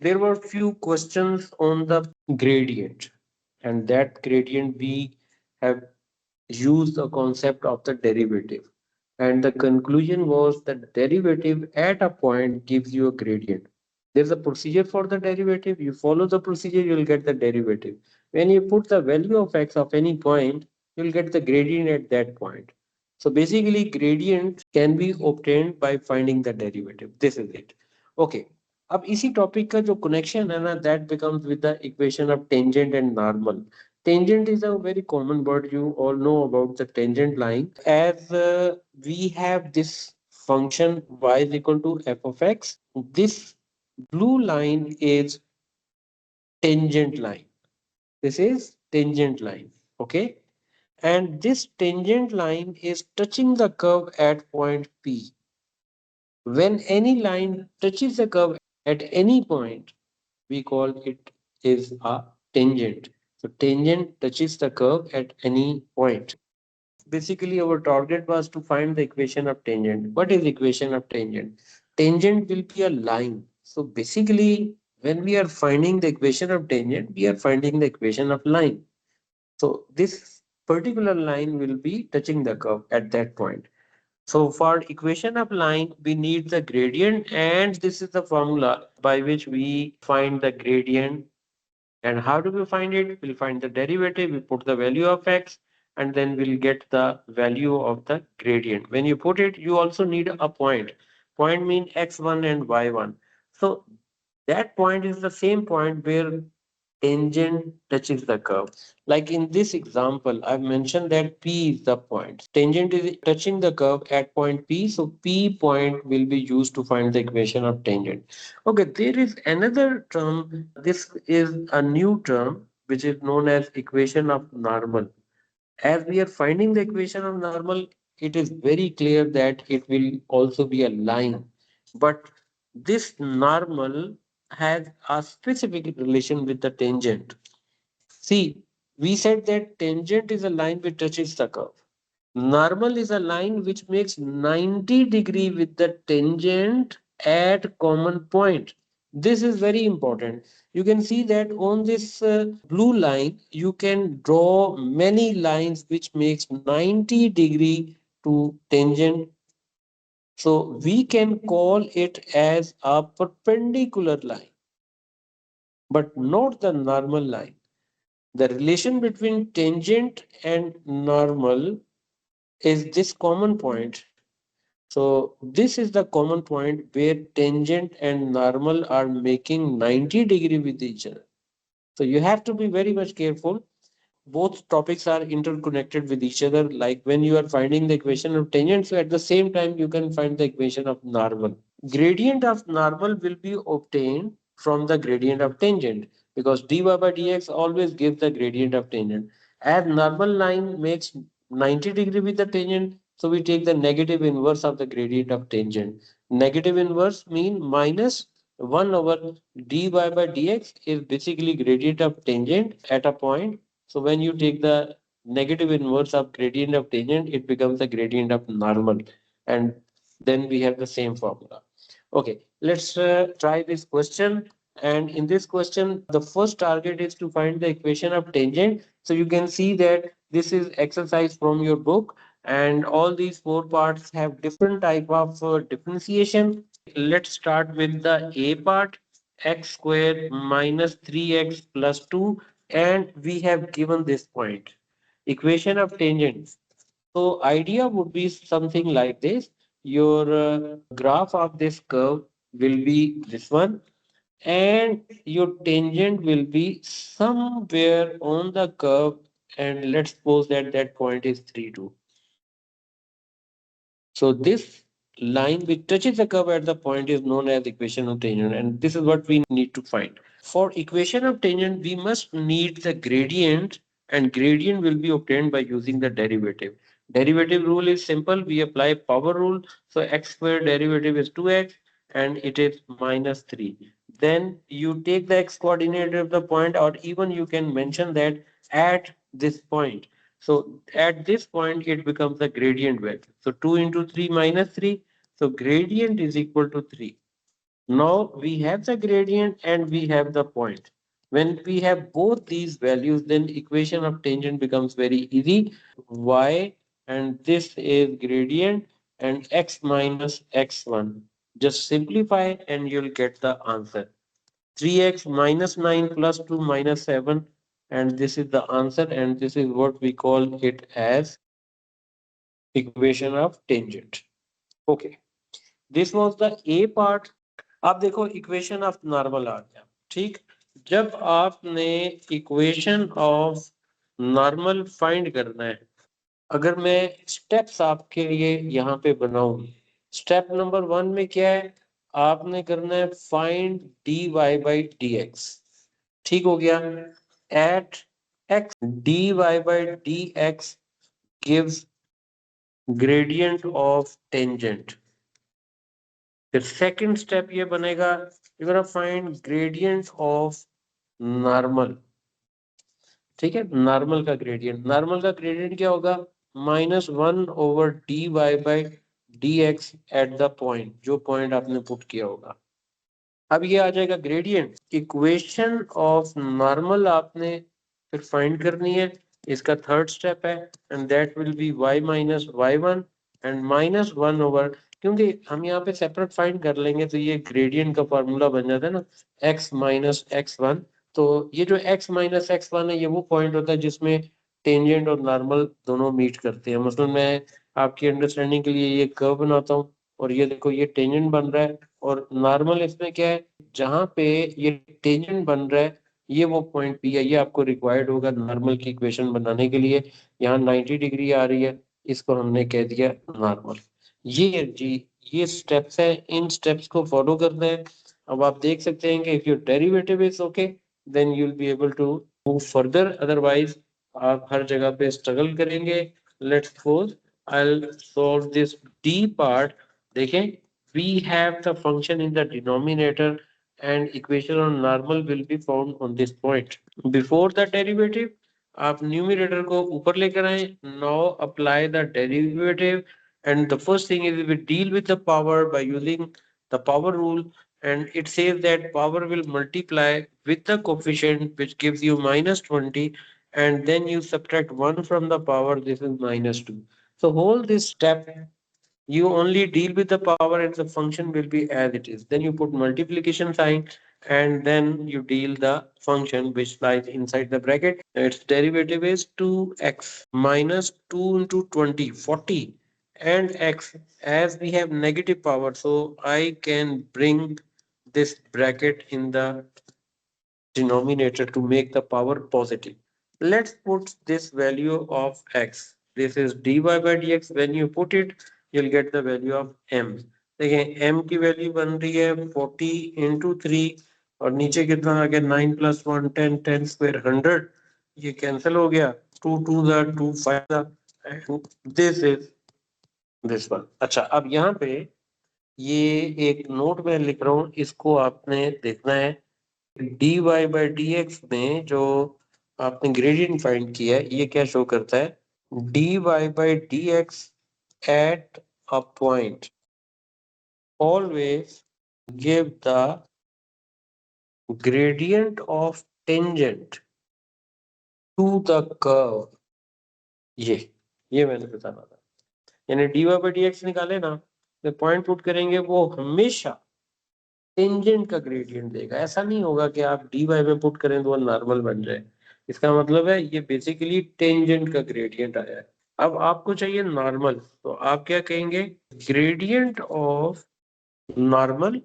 There were few questions on the gradient, and that gradient we have used the concept of the derivative. And the conclusion was that derivative at a point gives you a gradient. There's a procedure for the derivative. You follow the procedure, you'll get the derivative. When you put the value of x of any point, you'll get the gradient at that point. So basically, gradient can be obtained by finding the derivative. This is it. Okay. अब इसी topic का जो connection है ना that becomes with the equation of tangent and normal. Tangent is a very common word. You all know about the tangent line. As we have this function y is equal to f of x, this blue line is tangent line. This is tangent line. Okay. And this tangent line is touching the curve at point P. When any line touches the curve at any point, we call it is a tangent. So tangent touches the curve at any point. Basically, our target was to find the equation of tangent. What is equation of tangent? Tangent will be a line. So basically, when we are finding the equation of tangent, we are finding the equation of line. So this particular line will be touching the curve at that point. So for equation of line, we need the gradient, and this is the formula by which we find the gradient. And how do we find it? We'll find the derivative, we put the value of x, and then we'll get the value of the gradient. When you put it, you also need a point. Point means x1 and y1. So that point is the same point where tangent touches the curve. Like in this example, I've mentioned that P is the point. Tangent is touching the curve at point P, so P point will be used to find the equation of tangent. Okay, there is another term. This is a new term which is known as equation of normal. As we are finding the equation of normal, it is very clear that it will also be a line. But this normal has a specific relation with the tangent. See, we said that tangent is a line which touches the curve. Normal is a line which makes 90-degree with the tangent at common point. This is very important. You can see that on this blue line, you can draw many lines which makes 90-degree to tangent. So we can call it as a perpendicular line, but not the normal line. The relation between tangent and normal is this common point. So this is the common point where tangent and normal are making 90-degree with each other. So you have to be very much careful. Both topics are interconnected with each other. Like when you are finding the equation of tangent, so at the same time you can find the equation of normal. Gradient of normal will be obtained from the gradient of tangent because dy by dx always gives the gradient of tangent. As normal line makes 90-degree with the tangent, so we take the negative inverse of the gradient of tangent. Negative inverse mean minus 1 over dy by dx is basically gradient of tangent at a point. So when you take the negative inverse of gradient of tangent, it becomes the gradient of normal. And then we have the same formula. Okay, let's try this question. And in this question, the first target is to find the equation of tangent. So you can see that this is exercise from your book, and all these four parts have different type of differentiation. Let's start with the A part, x squared minus 3x plus 2, and we have given this point. Equation of tangent. So idea would be something like this. Your graph of this curve will be this one, and your tangent will be somewhere on the curve, and let's suppose that that point is 3, 2. So this line which touches the curve at the point is known as equation of tangent, and this is what we need to find. For equation of tangent, we must need the gradient, and gradient will be obtained by using the derivative. Derivative rule is simple. We apply power rule. So x squared derivative is 2x and it is minus 3. Then you take the x coordinate of the point, or even you can mention that at this point. So at this point, it becomes the gradient value. So 2 into 3 minus 3. So gradient is equal to 3. Now we have the gradient and we have the point. When we have both these values, then equation of tangent becomes very easy. Y, and this is gradient, and x minus x1. Just simplify and you'll get the answer. 3x minus 9 plus 2 minus 7, and this is the answer, and this is what we call it as equation of tangent. Okay, this was the A part. आप देखो equation of normal आ गया, ठीक। जब आपने equation of normal find करना है, अगर मैं स्टेप्स आपके लिए यहाँ पे बनाऊं, स्टेप नंबर 1 में क्या है, आपने करना है फाइंड dy बाई dx, ठीक हो गया। At x dy by dx gives gradient of tangent. फिर सेकंड स्टेप ये बनेगा, you gonna find gradient of normal, ठीक है। नॉर्मल का ग्रेडियंट क्या होगा, -1/dy d x at the point, जो पॉइंट आपने पुट किया होगा। अब ये आ जाएगा ग्रेडियंट। इक्वेशन ऑफ नॉर्मल आपने फिर फाइंड करनी है, इसका थर्ड स्टेप है, and that will be y minus y1 and -1/, क्योंकि हम यहाँ पे सेपरेट फाइंड कर लेंगे तो ये ग्रेडियंट का फॉर्मूला बन जाता है ना, x माइनस x1। तो ये जो x माइनस x1 है, ये वो पॉइंट होता है जिसमें टेंजेंट और नॉर्मल दोनों मीट करते हैं। मतलब मैं आपकी अंडरस्टैंडिंग के लिए ये कर्व बनाता हूँ, और ये देखो ये टेंजेंट बन रहा है, और नॉर्मल इसमें क्या है, जहां पे ये टेंजेंट बन रहा है, ये वो पॉइंट पी है, ये आपको रिक्वायर्ड होगा नॉर्मल की इक्वेशन बनाने के लिए। यहाँ 90 डिग्री आ रही है, इसको हमने कह दिया नॉर्मल। ये जी, ये स्टेप्स है, इन स्टेप्स को फॉलो करना है। अब आप देख सकते हैं कि if your derivative is okay, then you will be able to move further, otherwise आप हर जगह पे स्ट्रगल करेंगे। Let's suppose I will solve this D part. देखें, we have the function in the denominator and equation on normal will be found on this point. Before the derivative, आप numerator को ऊपर लेकर आए। now apply the derivative, and the first thing is we deal with the power by using the power rule, and it says that power will multiply with the coefficient which gives you -20, and then you subtract 1 from the power, this is -2. So whole this step, you only deal with the power and the function will be as it is. Then you put multiplication sign, and then you deal the function which lies inside the bracket. Its derivative is 2x minus 2 into 20, 40, and x, as we have negative power, so I can bring this bracket in the denominator to make the power positive. Let's put this value of x. This is dy by dx. When you put it, you'll get the value of m. देखिए m की value बन रही है 40 into 3, और नीचे कितना आ गया 9 plus 1 10, 10 square 100, ये कैंसिल हो गया, 2 2 2 5, दिस इज दिस वन। अच्छा, अब यहाँ पे ये एक नोट में लिख रहा हूँ, इसको आपने देखना है। dy बाई dx में जो आपने ग्रेडियंट फाइंड किया है, ये क्या शो करता है, dy by dx at a point always give the gradient of tangent to the curve। ये मैंने बताना था, यानी dy बाई dx निकाले ना, तो पॉइंट पुट करेंगे, वो हमेशा टेंजेंट का ग्रेडियंट देगा। ऐसा नहीं होगा कि आप dy में पुट करें तो वो नॉर्मल बन जाए। इसका मतलब है ये बेसिकली टेंजेंट का ग्रेडियंट आया है। अब आपको चाहिए नॉर्मल, तो आप क्या कहेंगे, ग्रेडियंट ऑफ नॉर्मल,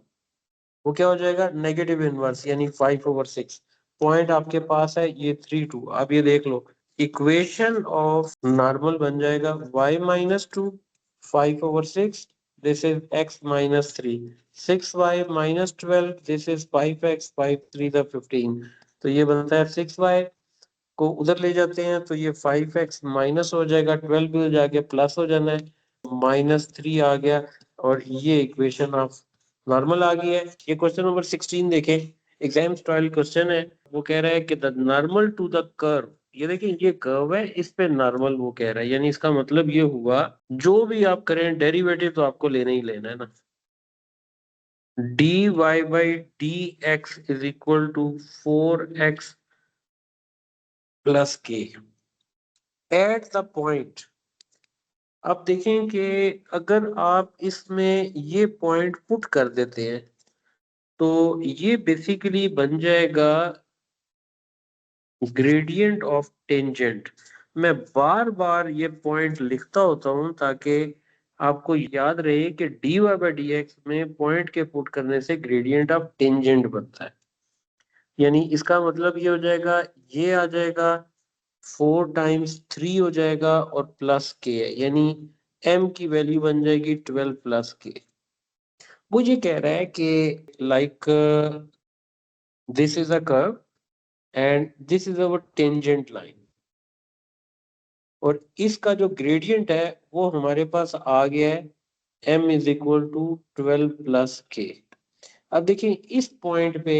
वो क्या हो जाएगा, नेगेटिव इनवर्स, यानी 5/6। पॉइंट आपके पास है ये 3 2। आप ये देख लो, इक्वेशन ऑफ नॉर्मल बन जाएगा y-2 5/6, this is x-3, 6y-12, this is 5x, 5 3 the 15। तो ये बनता है 6y को उधर ले जाते हैं तो ये 5x माइनस हो जाएगा, 12 भी हो जाएगा, प्लस हो जाना है, -3 आ गया, और ये इक्वेशन ऑफ नॉर्मल आ गई है। ये क्वेश्चन नंबर 16 देखें, एग्जाम स्टाइल क्वेश्चन है। वो कह रहा है कि the normal to the curve, ये देखिए ये कर्व है, इस पे नॉर्मल वो कह रहा है, यानी इसका मतलब ये हुआ जो भी आप करें डेरिवेटिव तो आपको लेना ही लेना है ना। dy by dx is equal to 4x plus k at the point। अब देखें कि अगर आप इसमें ये पॉइंट पुट कर देते हैं तो ये बेसिकली बन जाएगा ग्रेडियंट ऑफ टेंजेंट। मैं बार बार ये पॉइंट लिखता होता हूं ताकि आपको याद रहे कि dy बाई डी एक्स में पॉइंट के पुट करने से ग्रेडियंट ऑफ टेंजेंट बनता है। यानी इसका मतलब ये हो जाएगा, ये आ जाएगा 4 टाइम्स 3 हो जाएगा और प्लस के है, यानी m की वैल्यू बन जाएगी 12 प्लस के। वो ये कह रहा है कि like this is a curve and this is our tangent line, और इसका जो ग्रेडियंट है वो हमारे पास आ गया है m is equal to 12 plus k. अब देखिए इस पॉइंट पे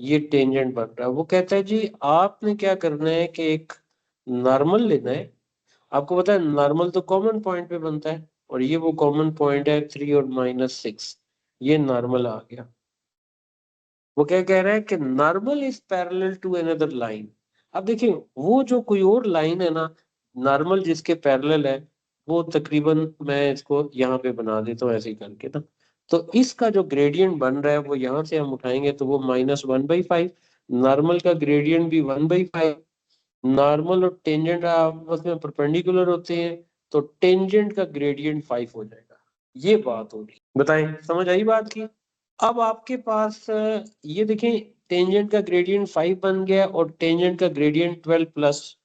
ये टेंजेंट बन रहा है। वो कहता है जी आपने क्या करना है कि एक नॉर्मल लेना है। आपको पता है नॉर्मल तो कॉमन पॉइंट पे बनता है, और ये वो कॉमन पॉइंट है 3 और -6, ये नॉर्मल आ गया। वो क्या कह रहा है कि normal is parallel to another line. अब देखिए वो जो कोई और लाइन है ना, नॉर्मल जिसके पैरेलल है, वो तकरीबन मैं इसको यहाँ पे बना देता हूँ ऐसे ही करके ना। तो इसका जो ग्रेडियंट बन रहा है वो यहाँ से हम उठाएंगे तो वो -1/5। नॉर्मल का ग्रेडियंट भी 1/5। नॉर्मल और टेंजेंट आपस में परपेंडिकुलर होते हैं, तो टेंजेंट का ग्रेडियंट 5 हो जाएगा। ये बात होगी, बताएं समझ आई बात की। अब आपके पास ये देखें टेंजेंट का ग्रेडियंट 5 बन गया और टेंजेंट का ग्रेडियंट 12 प्लस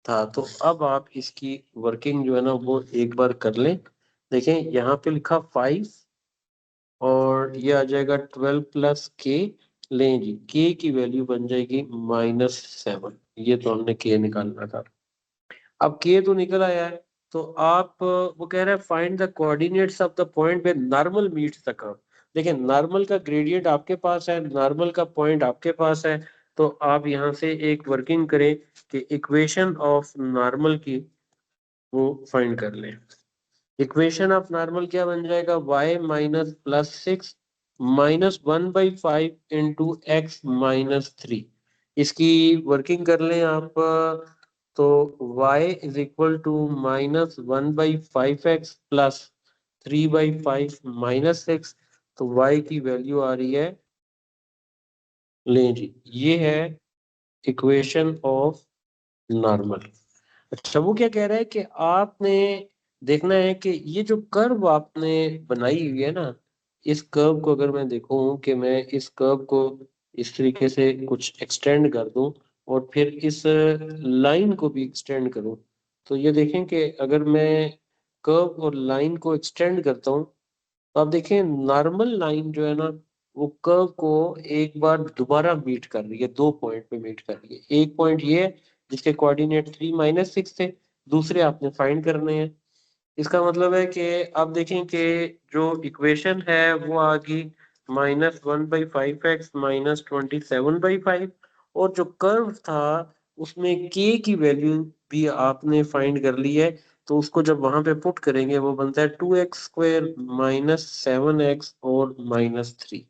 था। तो अब आप इसकी वर्किंग जो है ना वो एक बार कर लें। देखें यहाँ पे लिखा 5 और ये आ जाएगा 12 प्लस के। लें जी के की वैल्यू बन जाएगी -7। ये तो हमने के निकालना था। अब के तो निकल आया है, तो आप वो कह रहा है find the coordinates of the point where normal meets the curve. देखिए नॉर्मल का ग्रेडियंट आपके पास है, नॉर्मल का पॉइंट आपके पास है, तो आप यहाँ से एक वर्किंग करें कि इक्वेशन ऑफ नॉर्मल की वो फाइंड कर लें। इक्वेशन ऑफ नॉर्मल क्या बन जाएगा, y -+6 -1/5 इंटू एक्स -3। इसकी वर्किंग कर लें आप तो y is equal to -1/5x plus 3/5 -6। तो y की वैल्यू आ रही है, लें जी ये है इक्वेशन ऑफ नॉर्मल। अच्छा वो क्या कह रहा है कि आपने देखना है कि ये जो कर्व आपने बनाई हुई है ना, इस कर्व को अगर मैं देखूं कि मैं इस कर्व को इस तरीके से कुछ एक्सटेंड कर दूं और फिर इस लाइन को भी एक्सटेंड करूं, तो ये देखें कि अगर मैं कर्व और लाइन को एक्सटेंड करता हूं तो आप देखें नॉर्मल लाइन जो है ना वो कर्व को एक बार दोबारा मीट कर रही है, 2 पॉइंट पे मीट कर रही है। एक पॉइंट ये है जिसके कोऑर्डिनेट 3 - 6 थे, दूसरे आपने फाइंड करने हैं। इसका मतलब है कि आप देखें कि जो इक्वेशन है वो आ गई -1/5x -27/5, और जो कर्व था उसमें के की वैल्यू भी आपने फाइंड कर ली है। तो उसको जब वहां पे पुट करेंगे वो बनता है 2x² -7x और -3।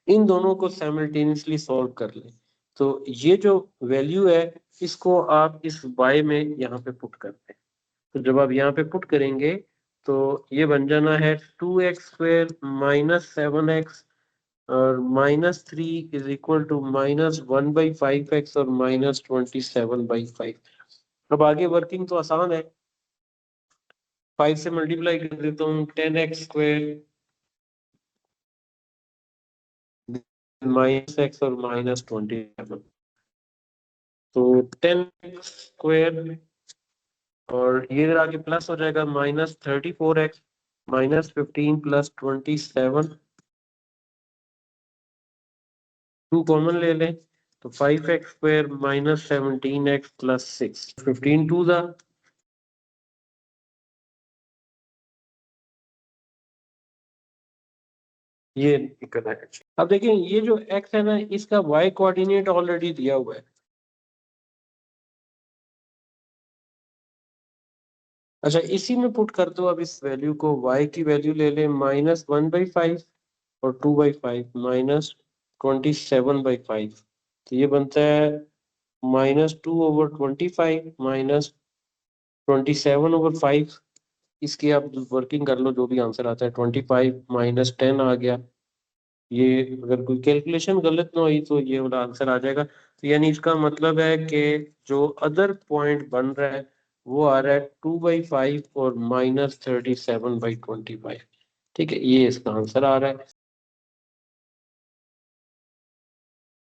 इन दोनों को साइमल्टेनियसली सॉल्व कर लें तो ये जो वैल्यू है इसको आप इस y में यहाँ पे पुट करते हैं। तो जब आप यहाँ पे पुट करेंगे तो ये बन जाना है 2x² -7x और -3 इज इक्वल टू -1/5x और -27/5। अब आगे वर्किंग तो आसान है, 5 से मल्टीप्लाई कर देता हूँ, 10x² -x और -27, तो 10x² और ये इधर आके प्लस हो जाएगा -34x -15 प्लस 27। 2 कॉमन ले लें तो 5x² -17x plus 6, 15 to the, ये निकल है। अब देखिए ये जो x है ना इसका y कोऑर्डिनेट ऑलरेडी दिया हुआ है। अच्छा इसी में पुट कर दो अब इस वैल्यू को, y की वैल्यू ले लें -1/5 और 2/5 माइनस 27/5, तो ये बनता है -2/25 माइनस 27/5। इसकी आप वर्किंग कर लो, जो भी आंसर आता है 25 माइनस 10 आ गया। ये अगर कोई कैलकुलेशन गलत ना हुई तो ये वाला आंसर आ जाएगा। तो यानी इसका मतलब है कि जो अदर पॉइंट बन रहा है वो आ रहा है 2/5 और -37/25। ठीक है, ये इसका आंसर आ रहा है।